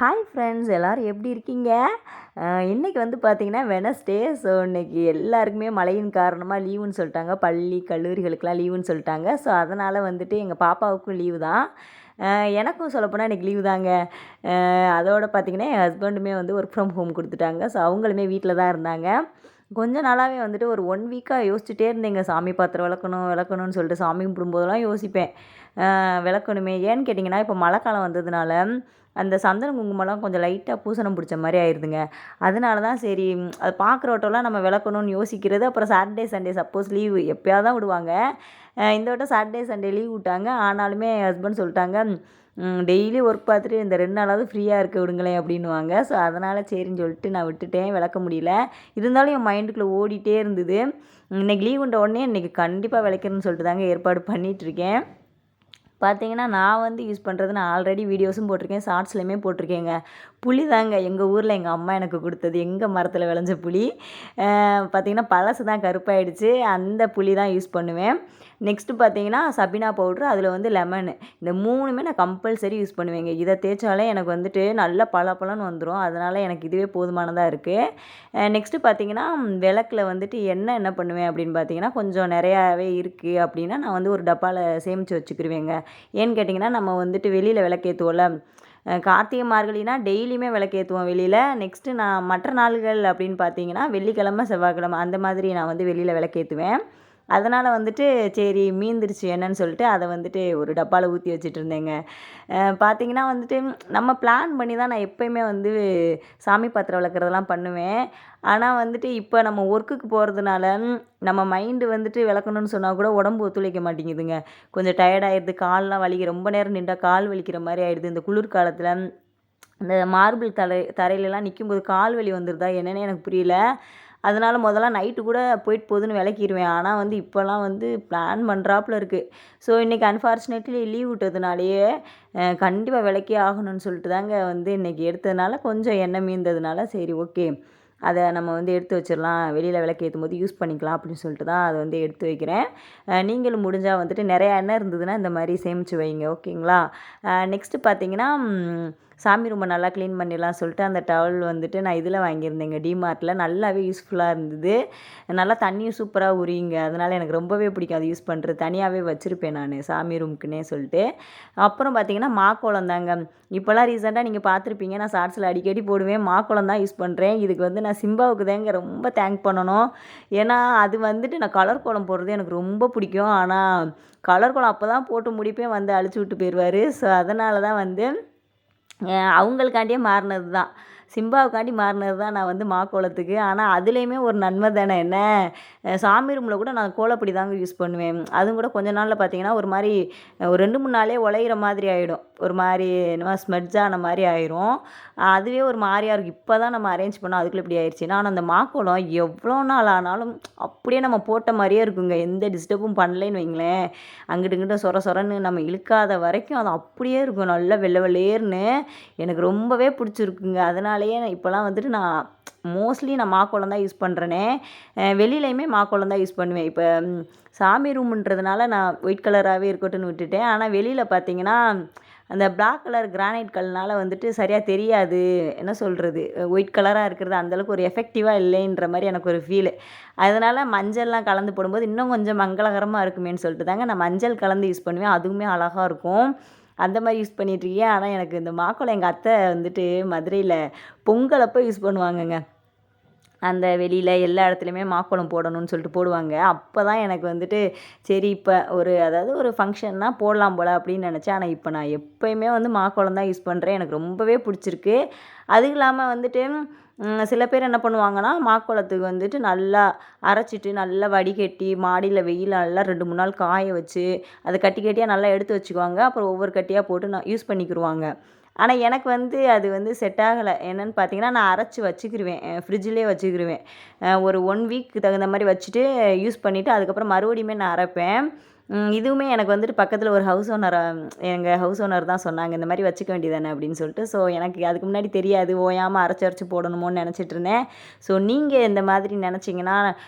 Hi friends, எல்லோரும் எப்படி இருக்கீங்க? இன்றைக்கி வந்து பார்த்திங்கன்னா வெனஸ்டே. ஸோ இன்றைக்கி எல்லாருக்குமே மழையின் காரணமாக லீவுன்னு சொல்லிட்டாங்க. பள்ளி கல்லூரிகளுக்கெலாம் லீவுன்னு சொல்லிட்டாங்க. ஸோ அதனால் வந்துட்டு எங்கள் பாப்பாவுக்கும் லீவு தான். எனக்கும் சொல்லப்போனால் இன்றைக்கி லீவு தாங்க. அதோடு பார்த்திங்கன்னா என் ஹஸ்பண்டுமே வந்து ஒர்க் ஃப்ரம் ஹோம் கொடுத்துட்டாங்க. ஸோ அவங்களுமே வீட்டில் தான் இருந்தாங்க. கொஞ்ச நாளாகவே வந்துட்டு ஒரு 1 வீக்காக யோசிச்சுட்டே இருந்தேங்க. சாமி பாத்திரம் விளக்கணும்னு சொல்லிட்டு சாமி கும்பிடும்போதெல்லாம் யோசிப்பேன், விளக்கணுமே. ஏன்னு கேட்டிங்கன்னா, இப்போ மழை காலம் வந்ததுனால அந்த சந்தன குங்குமம்லாம் கொஞ்சம் லைட்டாக பூசணம் பிடிச்ச மாதிரி ஆயிடுதுங்க. அதனால தான் சரி, அது பார்க்குறவட்டம்லாம் நம்ம விளக்கணும்னு யோசிக்கிறது. அப்புறம் சாட்டர்டே சண்டே சப்போஸ் லீவு எப்போயாவது தான் விடுவாங்க. இந்த வட்டம் சாட்டர்டே சண்டே லீவ் விட்டாங்க. ஆனாலுமே என் ஹஸ்பண்ட் சொல்லிட்டாங்க, டெய்லி ஒர்க் பார்த்துட்டு இந்த 2 நாளாவது ஃப்ரீயாக இருக்க விடுங்களேன் அப்படின்னுவாங்க. ஸோ அதனால் சரின்னு சொல்லிட்டு நான் விட்டுட்டேன். விளக்க முடியல. இருந்தாலும் என் மைண்டுக்குள்ளே ஓடிட்டே இருந்தது. இன்றைக்கி லீவுன்ற உடனே இன்றைக்கி கண்டிப்பாக விளக்கணும்னு சொல்லிட்டு தாங்க ஏற்பாடு பண்ணிகிட்ருக்கேன். பார்த்தீங்கன்னா, நான் வந்து யூஸ் பண்ணுறது நான் ஆல்ரெடி வீடியோஸும் போட்டிருக்கேன், ஷார்ட்ஸ்லையுமே போட்டிருக்கேங்க. புளி தாங்க எங்கள் ஊரில் எங்கள் அம்மா எனக்கு கொடுத்தது. எங்கள் மரத்தில் விளைஞ்ச புளி. பார்த்திங்கன்னா பழசு தான் கருப்பாயிடுச்சு. அந்த புளி தான் யூஸ் பண்ணுவேன். நெக்ஸ்ட்டு பார்த்தீங்கன்னா சபினா பவுட்ரு, அதில் வந்து லெமனு. இந்த 3மே நான் கம்பல்சரி யூஸ் பண்ணுவேங்க. இதை தேய்ச்சாலே எனக்கு வந்துட்டு நல்லா பளபளன்னு வந்துடும். அதனால் எனக்கு இதுவே போதுமானதாக இருக்குது. நெக்ஸ்ட்டு பார்த்தீங்கன்னா விளக்கில் வந்துட்டு எண்ணெய் என்ன பண்ணுவேன் அப்படின்னு பார்த்தீங்கன்னா, கொஞ்சம் நிறையாவே இருக்குது அப்படின்னா நான் வந்து ஒரு டப்பாவில் சேமித்து வச்சுக்கிருவேங்க. ஏன்னு கேட்டிங்கன்னா, நம்ம வந்துட்டு வெளியில் விளக்கேற்றுவோம்ல, கார்த்திகை மார்கழினா டெய்லியுமே விளக்கேற்றுவோம் வெளியில். நெக்ஸ்ட்டு நான் மற்ற நாள்கள் அப்படின்னு பார்த்தீங்கன்னா, வெள்ளிக்கிழமை செவ்வாய்க்கிழமை அந்த மாதிரி நான் வந்து வெளியில் விளக்கேற்றுவேன். அதனால் வந்துட்டு சரி மீந்துருச்சு என்னன்னு சொல்லிட்டு அதை வந்துட்டு ஒரு டப்பாவில் ஊற்றி வச்சுட்ருந்தேங்க. பார்த்திங்கன்னா வந்துட்டு நம்ம பிளான் பண்ணி தான் நான் எப்போயுமே வந்து சாமி பாத்திரம் விளக்குறதெல்லாம் பண்ணுவேன். ஆனால் வந்துட்டு இப்போ நம்ம ஒர்க்குக்கு போகிறதுனால நம்ம மைண்டு வந்துட்டு விளக்கணும்னு சொன்னால் கூட உடம்பு ஒத்துழைக்க மாட்டேங்குதுங்க. கொஞ்சம் டயர்டாகிடுது, கால்லாம் வலிக்க, ரொம்ப நேரம் நின்றா கால் வலிக்கிற மாதிரி ஆகிடுது. இந்த குளிர்காலத்தில் இந்த மார்பிள் தரையிலலாம் நிற்கும்போது கால் வலி வந்துடுதா என்னென்னு எனக்கு புரியல. அதனால் முதல்லாம் நைட்டு கூட போயிட்டு போகுதுன்னு விளக்கிடுவேன். ஆனால் வந்து இப்போல்லாம் வந்து பிளான் பண்ணுறாப்புல இருக்குது. ஸோ இன்றைக்கி அன்ஃபார்ச்சுனேட்லி லீவ் விட்டதுனாலேயே கண்டிப்பாக விளக்கே ஆகணும்னு சொல்லிட்டு தாங்க வந்து இன்றைக்கி எடுத்ததுனால கொஞ்சம் எண்ணெய் மீந்ததுனால சரி ஓகே, அதை நம்ம வந்து எடுத்து வச்சிடலாம், வெளியில் விளக்கு ஏற்றும்போது யூஸ் பண்ணிக்கலாம் அப்படின்னு சொல்லிட்டு தான் அதை வந்து எடுத்து வைக்கிறேன். நீங்களும் முடிஞ்சால் வந்துட்டு நிறையா எண்ணெய் இருந்ததுன்னா இந்த மாதிரி சேமித்து வைங்க, ஓகேங்களா? நெக்ஸ்ட்டு பார்த்தீங்கன்னா, சாமி ரூமை நல்லா க்ளீன் பண்ணிடலாம் சொல்லிட்டு அந்த டவல் வந்துட்டு நான் இதில் வாங்கியிருந்தேங்க, டிமார்ட்டில். நல்லாவே யூஸ்ஃபுல்லாக இருந்தது. நல்லா தண்ணியும் சூப்பராக உரியுங்க. அதனால் எனக்கு ரொம்பவே பிடிக்கும் அது யூஸ் பண்ணுறது. தனியாகவே வச்சுருப்பேன் நான் சாமி ரூமுக்குன்னே சொல்லிட்டு. அப்புறம் பார்த்திங்கன்னா மாக்கோலம் தாங்க. இப்போல்லாம் ரீசெண்டாக நீங்கள் பார்த்துருப்பீங்க, நான் ஷார்ட்ஸில் அடிக்கடி போடுவேன். மாக்கோலம் தான் யூஸ் பண்ணுறேன். இதுக்கு வந்து நான் சிம்பாவுக்கு தாங்க ரொம்ப தேங்க் பண்ணணும். ஏன்னா அது வந்துட்டு நான் கலர் கோலம் போடுறது எனக்கு ரொம்ப பிடிக்கும். ஆனால் கலர் கோலம் அப்போ தான் போட்டு முடிப்பேன், வந்து அழிச்சு விட்டு போயிடுவார். ஸோ அதனால தான் வந்து அவங்களுக்காண்டியே மாறினது தான், சிம்பாவுக்காண்டி மாறினது தான் நான் வந்து மாக்கோலத்துக்கு. ஆனால் அதுலேயுமே ஒரு நன்மை தானே என்ன, சாமி ரூமில் கூட நான் கோலப்பொடி தாங்க யூஸ் பண்ணுவேன். அதுவும் கூட கொஞ்ச நாளில் பார்த்தீங்கன்னா ஒரு மாதிரி ஒரு 2-3 நாளே உலையிற மாதிரி ஆகிடும். ஒரு மாதிரி என்னமோ ஸ்மெட்ஜ் ஆன மாதிரி ஆயிரும். அதுவே ஒரு மாதிரியாக இருக்கும். இப்போ தான் நம்ம அரேஞ்ச் பண்ணோம், அதுக்குள்ளே இப்படி ஆயிடுச்சு. ஆனால் அந்த மாக்கோலம் எவ்வளோ நாள் ஆனாலும் அப்படியே நம்ம போட்ட மாதிரியே இருக்குங்க. எந்த டிஸ்டர்பும் பண்ணலைன்னு வைங்களேன், அங்கிட்டு இங்கிட்ட சொரன்னு நம்ம இழுக்காத வரைக்கும் அது அப்படியே இருக்கும், நல்லா வெள்ளை வெள்ளேர்னு. எனக்கு ரொம்பவே பிடிச்சிருக்குங்க. அதனாலேயே இப்போலாம் வந்துட்டு நான் மோஸ்ட்லி நான் மாக்கோலம் தான் யூஸ் பண்ணுறேனே. வெளியிலையுமே மாக்கோலம் தான் யூஸ் பண்ணுவேன். இப்போ சாமி ரூமுன்றதுனால நான் ஒயிட் கலராகவே இருக்கட்டும்னு விட்டுட்டேன். ஆனால் வெளியில் பார்த்தீங்கன்னா அந்த பிளாக் கலர் கிரானைட் கல்னால் வந்துட்டு சரியாக தெரியாது. என்ன சொல்கிறது, ஒயிட் கலராக இருக்கிறது அந்தளவுக்கு ஒரு எஃபெக்டிவாக இல்லைன்ற மாதிரி எனக்கு ஒரு ஃபீலு. அதனால் மஞ்சள்லாம் கலந்து போடும்போது இன்னும் கொஞ்சம் மங்களகரமாக இருக்குமேன்னு சொல்லிட்டு தாங்க நான் மஞ்சள் கலந்து யூஸ் பண்ணுவேன். அதுவுமே அழகாக இருக்கும். அந்த மாதிரி யூஸ் பண்ணிகிட்ருக்கேன். ஆனால் எனக்கு இந்த மாக்கோலம் எங்கள் அத்தை வந்துட்டு மதுரையில் பொங்கல் அப்போ யூஸ் பண்ணுவாங்கங்க. அந்த வெளியில் எல்லா இடத்துலையுமே மாக்கோலம் போடணும்னு சொல்லிட்டு போடுவாங்க. அப்போ தான் எனக்கு வந்துட்டு சரி இப்போ அதாவது ஒரு ஃபங்க்ஷன்னா போடலாம் போல் அப்படின்னு நினச்சேன். ஆனால் இப்போ நான் எப்போயுமே வந்து மாக்கோலம் தான் யூஸ் பண்ணுறேன். எனக்கு ரொம்பவே பிடிச்சிருக்கு. அதுவும் இல்லாமல் வந்துட்டு சில பேர் என்ன பண்ணுவாங்கன்னா, மாக்கோலத்துக்கு வந்துட்டு நல்லா அரைச்சிட்டு நல்லா வடிகட்டி மாடியில் வெயில் நல்லா 2-3 நாள் காய வச்சு அதை கட்டி கட்டியாக நல்லா எடுத்து வச்சுக்குவாங்க. அப்புறம் ஒவ்வொரு கட்டியாக போட்டு நான் யூஸ் பண்ணிக்கிருவாங்க. ஆனால் எனக்கு வந்து அது வந்து செட் ஆகலை. என்னென்னு பார்த்தீங்கன்னா, நான் அரைச்சி வச்சுக்கிருவேன், ஃப்ரிட்ஜிலே வச்சுக்கிருவேன். ஒரு 1 வீக்கு தகுந்த மாதிரி வச்சுட்டு யூஸ் பண்ணிவிட்டு அதுக்கப்புறம் மறுபடியுமே நான் அரைப்பேன். இதுவுமே எனக்கு வந்துட்டு பக்கத்தில் ஒரு எங்கள் ஹவுஸ் ஓனர் தான் சொன்னாங்க, இந்த மாதிரி வச்சுக்க வேண்டியதானே அப்படின்னு சொல்லிட்டு. ஸோ எனக்கு அதுக்கு முன்னாடி தெரியாது, ஓயாமல் அரைச்சி போடணுமோன்னு நினச்சிட்டு இருந்தேன். ஸோ நீங்கள் இந்த மாதிரி நினச்சிங்கன்னா,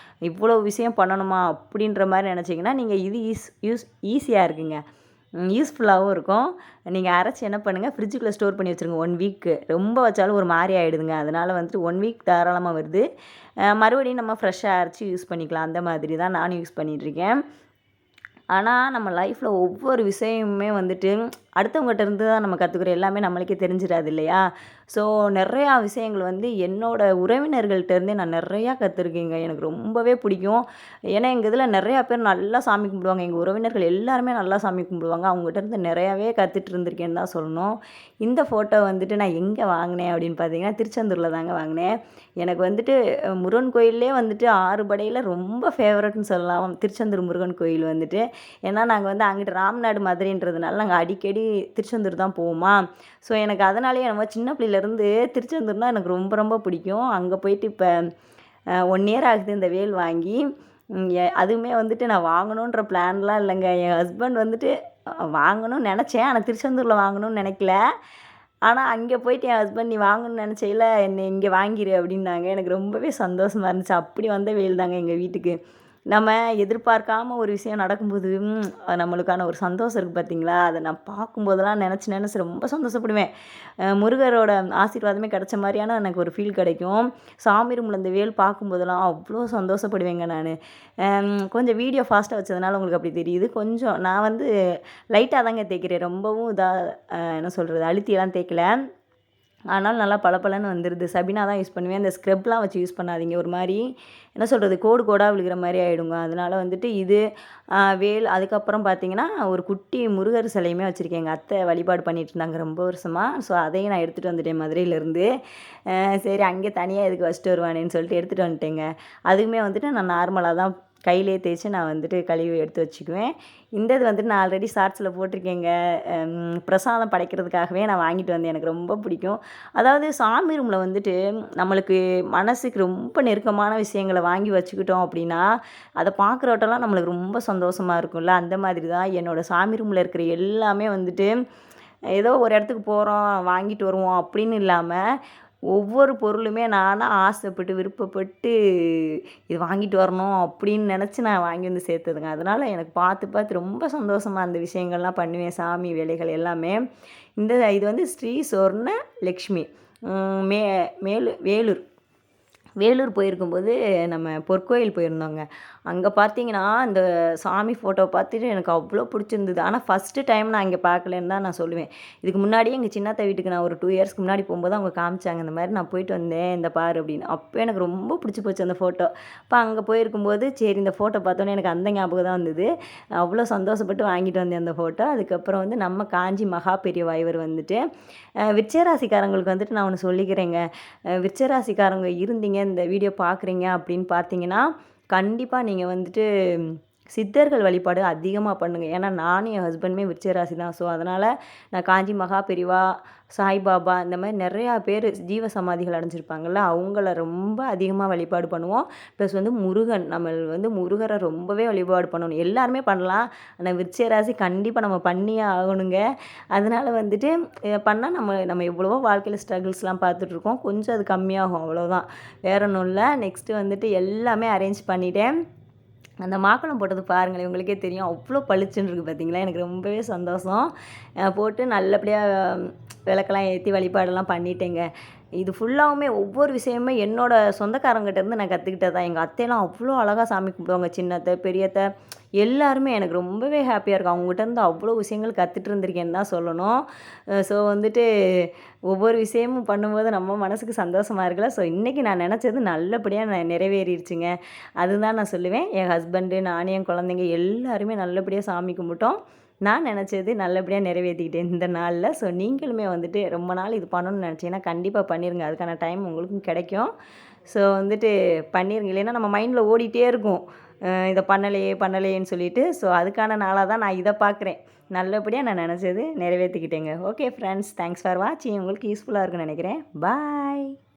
இவ்வளோ விஷயம் பண்ணணுமா அப்படின்ற மாதிரி நினச்சிங்கன்னா, நீங்கள் இது ஈஸியாக இருக்குங்க. யூஸ்ஃபுல்லாகவும் இருக்கும். நீங்கள் அரைச்சி என்ன பண்ணுங்கள், ஃப்ரிட்ஜுக்குள்ளே ஸ்டோர் பண்ணி வச்சுருங்க 1 வீக்கு. ரொம்ப வச்சாலும் ஒரு மாரி ஆகிடுதுங்க. அதனால் வந்துட்டு 1 வீக் தாராளமாக வருது. மறுபடியும் நம்ம ஃப்ரெஷ்ஷாக அரைச்சி யூஸ் பண்ணிக்கலாம். அந்த மாதிரி தான் நானும் யூஸ் பண்ணிகிட்ருக்கேன். ஆனால் நம்ம லைஃப்பில் ஒவ்வொரு விஷயமுமே வந்துட்டு அடுத்தவங்ககிட்ட இருந்து தான் நம்ம கற்றுக்குறோம். எல்லாமே நம்மளுக்கே தெரிஞ்சிடாது இல்லையா? ஸோ நிறையா விஷயங்கள் வந்து என்னோடய உறவினர்கள்ட்டேருந்தே நான் நிறையா கற்றுருக்கேங்க. எனக்கு ரொம்பவே பிடிக்கும். ஏன்னா எங்கள் இதில் நிறையா பேர் நல்லா சாமி கும்பிடுவாங்க. எங்கள் உறவினர்கள் எல்லாருமே நல்லா சாமி கும்பிடுவாங்க. அவங்ககிட்டருந்து நிறையாவே கற்றுட்டு இருந்திருக்கேன்னு தான் சொல்லணும். இந்த ஃபோட்டோ வந்துட்டு நான் எங்கே வாங்கினேன் அப்படின்னு பார்த்தீங்கன்னா, திருச்செந்தூரில் தாங்க வாங்கினேன். எனக்கு வந்துட்டு முருகன் கோயில்லே வந்துட்டு 6 படையில் ரொம்ப ஃபேவரட்னு சொல்லலாம். திருச்செந்தூர் முருகன் கோயில் வந்துட்டு. ஏன்னா நாங்கள் வந்து அங்கிட்டு ராம்நாடு மதுரைன்றதுனால நாங்கள் அடிக்கடி திருச்செந்தூர் தான் போவோமா. ஸோ எனக்கு அதனாலேயே நம்ம சின்ன பிள்ளையிலேருந்து திருச்செந்தூர்னால் எனக்கு ரொம்ப ரொம்ப பிடிக்கும். அங்கே போயிட்டு இப்போ 1 இயர் ஆகுது இந்த வேல் வாங்கி. அதுவுமே வந்துட்டு நான் வாங்கணுன்ற பிளான்லாம் இல்லைங்க. என் ஹஸ்பண்ட் வந்துட்டு வாங்கணும்னு நினச்சேன். ஆனால் திருச்செந்தூரில் வாங்கணும்னு நினைக்கல. ஆனால் அங்கே போயிட்டு என் ஹஸ்பண்ட் "நீ வாங்கணும்னு நினச்சையில என்னை இங்கே வாங்கிரு" அப்படின்னாங்க. எனக்கு ரொம்பவே சந்தோஷமாக இருந்துச்சு. அப்படி வந்த வேல் தாங்க எங்கள் வீட்டுக்கு. நம்ம எதிர்பார்க்காம ஒரு விஷயம் நடக்கும்போது அது நம்மளுக்கான ஒரு சந்தோஷம் இருக்குது பார்த்தீங்களா? அதை நான் பார்க்கும்போதெல்லாம் நினச்சி ரொம்ப சந்தோஷப்படுவேன். முருகரோட ஆசீர்வாதமே கிடைச்ச மாதிரியான எனக்கு ஒரு ஃபீல் கிடைக்கும். சாமி ரூமில் இந்த வேல் பார்க்கும்போதெல்லாம் அவ்வளோ சந்தோஷப்படுவேங்க நான். கொஞ்சம் வீடியோ ஃபாஸ்ட்டாக வச்சதுனால உங்களுக்கு அப்படி தெரியுது. கொஞ்சம் நான் வந்து லைட்டாக தாங்க தேய்க்கிறேன். ரொம்பவும் என்ன சொல்கிறது, அழுத்தியெல்லாம் தேய்க்கல. ஆனாலும் நல்லா பளபளன்னு வந்துடுது. சபினா தான் யூஸ் பண்ணுவேன். இந்த ஸ்க்ரப்லாம் வச்சு யூஸ் பண்ணாதீங்க. ஒரு மாதிரி என்ன சொல்கிறது, கோடு கோடாக விழுகிற மாதிரி ஆகிடுங்க. அதனால் வந்துட்டு இது வேல். அதுக்கப்புறம் பார்த்தீங்கன்னா ஒரு குட்டி முருகர் சிலையுமே வச்சுருக்கேன். எங்கள் அத்தை வழிபாடு பண்ணிகிட்டு இருந்தாங்க ரொம்ப வருஷமாக. ஸோ அதையும் நான் எடுத்துகிட்டு வந்துட்டேன் மதுரையிலேருந்து. சரி அங்கே தனியாக எதுக்கு வச்சுட்டு வருவானேன்னு சொல்லிட்டு எடுத்துகிட்டு வந்துட்டேங்க. அதுவுமே வந்துட்டு நான் நார்மலாக தான் கையிலே தேய்ச்சி நான் வந்துட்டு கழுவி எடுத்து வச்சுக்குவேன். இந்த இது வந்துட்டு நான் ஆல்ரெடி ஷார்ட்ஸில் போட்டிருக்கேங்க. பிரசாதம் படைக்கிறதுக்காகவே நான் வாங்கிட்டு வந்தேன். எனக்கு ரொம்ப பிடிக்கும். அதாவது சாமி ரூமில் வந்துட்டு நம்மளுக்கு மனசுக்கு ரொம்ப நெருக்கமான விஷயங்களை வாங்கி வச்சுக்கிட்டோம் அப்படின்னா, அதை பார்க்குறவட்டெல்லாம் நம்மளுக்கு ரொம்ப சந்தோஷமாக இருக்கும்ல. அந்த மாதிரி தான் என்னோடய சாமி ரூமில் இருக்கிற எல்லாமே வந்துட்டு ஏதோ ஒரு இடத்துக்கு போகிறோம் வாங்கிட்டு வருவோம் அப்படின்னு இல்லாமல், ஒவ்வொரு பொருளுமே நானாக ஆசைப்பட்டு விருப்பப்பட்டு இது வாங்கிட்டு வரணும் அப்படின்னு நினச்சி நான் வாங்கி வந்து சேர்த்ததுங்க. அதனால் எனக்கு பார்த்து பார்த்து ரொம்ப சந்தோஷமாக அந்த விஷயங்கள்லாம் பண்ணுவேன். சாமி வேலைகள் எல்லாமே. இது வந்து ஸ்ரீ சொர்ண லக்ஷ்மி மே வேலூர் வேலூர் போயிருக்கும்போது நம்ம பொற்கோயில் போயிருந்தோங்க. அங்கே பார்த்தீங்கன்னா, அந்த சாமி ஃபோட்டோவை பார்த்துட்டு எனக்கு அவ்வளோ பிடிச்சிருந்தது. ஆனால் ஃபஸ்ட்டு டைம் நான் இங்கே பார்க்கலன்னு தான் நான் சொல்லுவேன். இதுக்கு முன்னாடியே எங்கள் சின்னத்தை வீட்டுக்கு நான் ஒரு 2 இயர்ஸ்க்கு முன்னாடி போகும்போது அவங்க காமிச்சாங்க. இந்த மாதிரி நான் போயிட்டு வந்தேன், இந்த பாரு அப்படின்னு. அப்போ எனக்கு ரொம்ப பிடிச்சி போச்சு அந்த ஃபோட்டோ. அப்போ அங்கே போயிருக்கும்போது சரி இந்த ஃபோட்டோ பார்த்தோன்னே எனக்கு அந்த ஞாபகம் தான் வந்தது. அவ்வளோ சந்தோஷப்பட்டு வாங்கிட்டு வந்தேன் அந்த ஃபோட்டோ. அதுக்கப்புறம் வந்து நம்ம காஞ்சி மகா பெரியவா இவர் வந்துட்டு விருச்சிகராசிக்காரங்களுக்கு வந்துட்டு நான் ஒன்று சொல்லிக்கிறேங்க. விருச்சிகராசிக்காரங்க இருந்தீங்க, இந்த வீடியோ பார்க்குறீங்க அப்படின்னு பார்த்தீங்கன்னா, கண்டிப்பாக நீங்கள் வந்துட்டு சித்தர்கள் வழிபாடு அதிகமாக பண்ணுங்கள். ஏன்னா நானும் என் ஹஸ்பண்டுமே விருச்சிகராசி தான். ஸோ அதனால் நான் காஞ்சி மகா பெரிவா, சாய்பாபா இந்த மாதிரி நிறையா பேர் ஜீவ சமாதிகள் அடைஞ்சிருப்பாங்கள்ல, அவங்கள ரொம்ப அதிகமாக வழிபாடு பண்ணுவோம். ப்ளஸ் வந்து முருகன், நம்ம வந்து முருகரை ரொம்பவே வழிபாடு பண்ணணும். எல்லாருமே பண்ணலாம். ஆனால் விருச்சிகராசி கண்டிப்பாக நம்ம பண்ணியே ஆகணுங்க. அதனால் வந்துட்டு பண்ணால் நம்ம எவ்வளவோ வாழ்க்கையில் ஸ்ட்ரகிள்ஸ்லாம் பார்த்துட்ருக்கோம். கொஞ்சம் அது கம்மியாகும் அவ்வளோதான். வேற ஒன்றும் இல்லை. நெக்ஸ்ட்டு வந்துட்டு எல்லாமே அரேஞ்ச் பண்ணிட்டேன். அந்த மாக்கோலம் போட்டது பாருங்களேன், உங்களுக்கே தெரியும் அவ்வளோ பளிச்சுன்னு இருக்குது பார்த்தீங்களா. எனக்கு ரொம்பவே சந்தோஷம். போட்டு நல்லபடியாக விளக்கெல்லாம் ஏற்றி வழிபாடெல்லாம் பண்ணிட்டேங்க. இது ஃபுல்லாவுமே ஒவ்வொரு விஷயமுமே என்னோடய சொந்தக்காரங்கிட்டேருந்து நான் கற்றுக்கிட்டது தான். எங்கள் அத்தையெல்லாம் அவ்வளோ அழகாக சாமி கும்பிடுவாங்க. சின்னத்தை பெரியத்தை எல்லாருமே எனக்கு ரொம்பவே ஹாப்பியாக இருக்கும். அவங்ககிட்டருந்து அவ்வளோ விஷயங்கள் கற்றுட்டு இருந்திருக்கேன்னு தான் சொல்லணும். ஸோ வந்துட்டு ஒவ்வொரு விஷயமும் பண்ணும்போது நம்ம மனசுக்கு சந்தோஷமாக இருக்குல்ல. ஸோ இன்றைக்கி நான் நினச்சது நல்லபடியாக நிறைவேறிடுச்சுங்க. அதுதான் நான் சொல்லுவேன். என் ஹஸ்பண்டு, நான், என் குழந்தைங்க எல்லாருமே நல்லபடியாக சாமி கும்பிட்டோம். நான் நினச்சது நல்லபடியாக நிறைவேற்றிக்கிட்டேன் இந்த நாளில். ஸோ நீங்களுமே வந்துட்டு ரொம்ப நாள் இது பண்ணணும்னு நினச்சிங்கன்னா கண்டிப்பாக பண்ணிடுங்க. அதுக்கான டைம் உங்களுக்கும் கிடைக்கும். ஸோ வந்துட்டு பண்ணிடுங்க. இல்லைன்னா நம்ம மைண்டில் ஓடிட்டே இருக்கும், இதை பண்ணலையே பண்ணலையேன்னு சொல்லிட்டு. ஸோ அதுக்கான நாளாக தான் நான் இதை பார்க்குறேன். நல்லபடியாக நான் நினச்சது நிறைவேற்றிக்கிட்டேங்க. ஓகே ஃப்ரெண்ட்ஸ், தேங்க்ஸ் ஃபார் வாட்சிங். உங்களுக்கு யூஸ்ஃபுல்லாக இருக்குன்னு நினைக்கிறேன். பாய்.